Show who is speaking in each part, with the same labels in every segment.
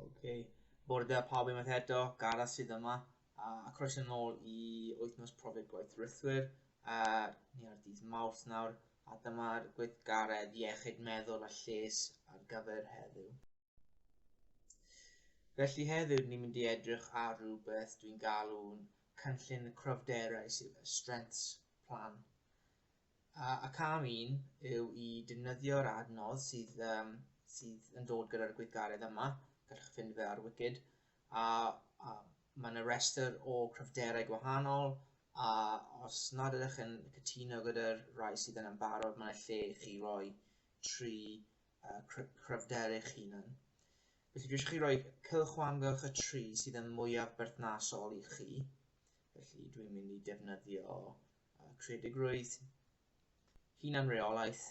Speaker 1: Okay. Bore da pawb unwaith eto, Gareth sydd yma, a croeso nôl i wythnos profiad gwaith rithwyr. Ni ar dydd Mawrth nawr, a dyma'r gweithgaredd iechyd meddwl a lles ar gyfer heddiw. Felly heddiw ni'n mynd i edrych ar rhywbeth dwi'n galw'n cynllun cryfderau sydd Strengths Plan. A cam 1 yw i defnyddio'r adnodd sydd yn dod gyda'r gweithgaredd yma. Gallwch ffeindio fe ar Wicid, a mae yna restr o cryfderau gwahanol, a os nad ydych yn cytuno gyda'r rhai sydd yn barod, mae'n lle i chi roi 3 cryfder eich hunan. Felly dwi eisiau chi roi cylchwamgylch y 3 sydd yn mwyaf berthnasol i chi. Felly dwi'n mynd i defnyddio creadigrwydd, hunanreolaeth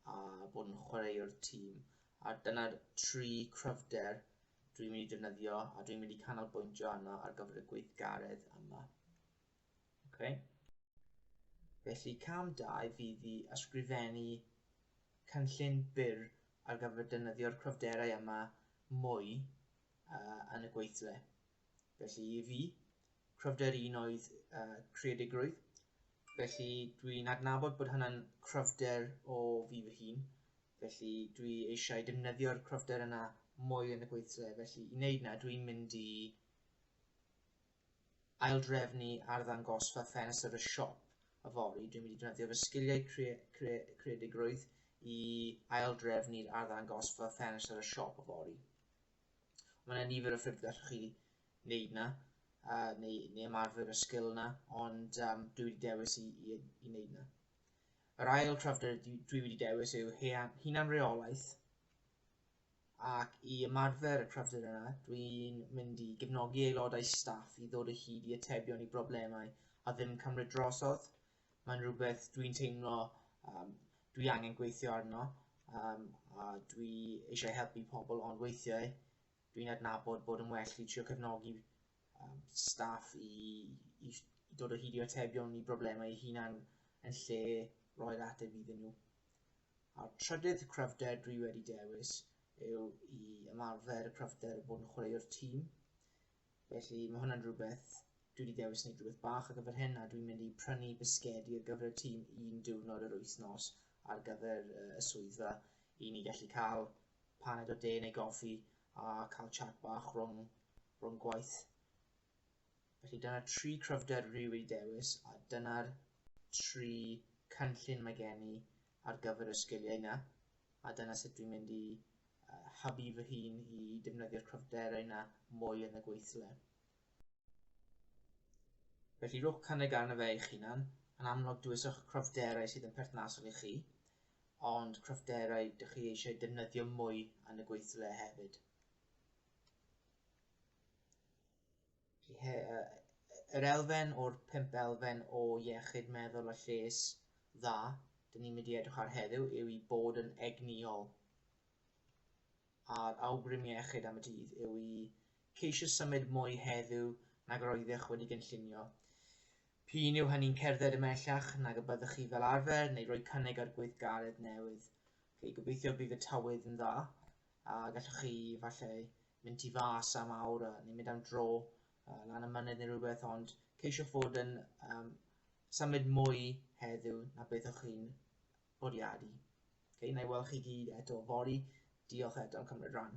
Speaker 1: a bod yn chwaraewr tîm. A dyna'r 3 cryfder dwi'n mynd i defnyddio a dwi'n mynd i canolbwyntio arno ar gyfer y gweithgaredd yma. Okay. Felly cam 2 fydd i ysgrifennu cynllun byr ar gyfer defnyddio'r cryfderau yma mwy yn y gweithle. Felly i fi, cryfder 1 oedd creadigrwydd. Felly dwi'n adnabod bod hynny'n cryfder o fi fy hun. Felly dwi eisiau defnyddio'r cryfder yna mwy yn y gweithle. Felly i wneud yna dwi'n mynd i aildrefnu arddangosfa ffenestr y siop y fori. Dwi'n mynd i defnyddio fy sgiliau creadigrwydd i aildrefnu'r arddangosfa ffenestr y siop y fori. Mae yna nifer o ffyrdd gallwch chi wneud yna, neu ymarfer y sgil yna, ond dwi wedi dewis i wneud yna. Yr ail cryfder dwi wedi dewis yw hunanreolaeth, ac i ymarfer y cryfder yna, dwi'n mynd i gefnogi aelodau staff i ddod o hyd i atebion i broblemau a ddim cymryd drosodd. Mae'n rhywbeth dwi'n teimlo dwi angen gweithio arno, a dwi eisiau helpu pobl, ond weithiau dwi'n adnabod bod yn well i trio cefnogi staff i dod o hyd i atebion i broblemau eu hunan yn lle roi'r ateb iddyn nhw. A'r trydydd cryfder dwi wedi dewis yw i ymarfer y cryfder bod yn chwaraewr tîm. Felly mae hwnna'n rhywbeth dwi wedi dewis wneud rhywbeth bach ar gyfer hyn, a dwi'n mynd i prynu bisgedi ar gyfer y tîm 1 diwrnod yr wythnos ar gyfer y swyddfa i ni gallu cael paned o de neu goffi a cael chat bach rhwng gwaith. Felly dyna'r 3 cryfder dwi wedi dewis, a dyna'r 3 cynllun mae gen i ar gyfer y sgiliau yna, a dyna sut dwi'n mynd i hybu fy hun i defnyddio'r cryfderau yna mwy yn y gweithle. Felly rhowch cynnig arno fe eich hunan. Yn amlwg dywyswch cryfderau sydd yn perthnasol i chi, ond cryfderau ydych chi eisiau defnyddio mwy yn y gweithle hefyd. Yr elfen o'r 5 elfen o iechyd meddwl a lles dda dyn ni'n mynd i edrych ar heddiw yw i bod yn egniol. A'r awgrym iechyd am y dydd yw i ceisio symud mwy heddiw nag yr oeddech wedi gynllunio. P'un yw hynny'n cerdded ymellach nag y byddwch chi fel arfer, neu rhoi cynnig ar gweithgaredd newydd. Gobeithio bydd y tywydd yn dda, a gallwch chi falle mynd i fas am awr neu mynd am dro lan y mynydd neu rhywbeth, ond ceisio fod yn symud mwy heddiw na beth o'ch chi'n bwriadu. Na i weld chi gyd eto fory. Diolch eto am cymryd rhan.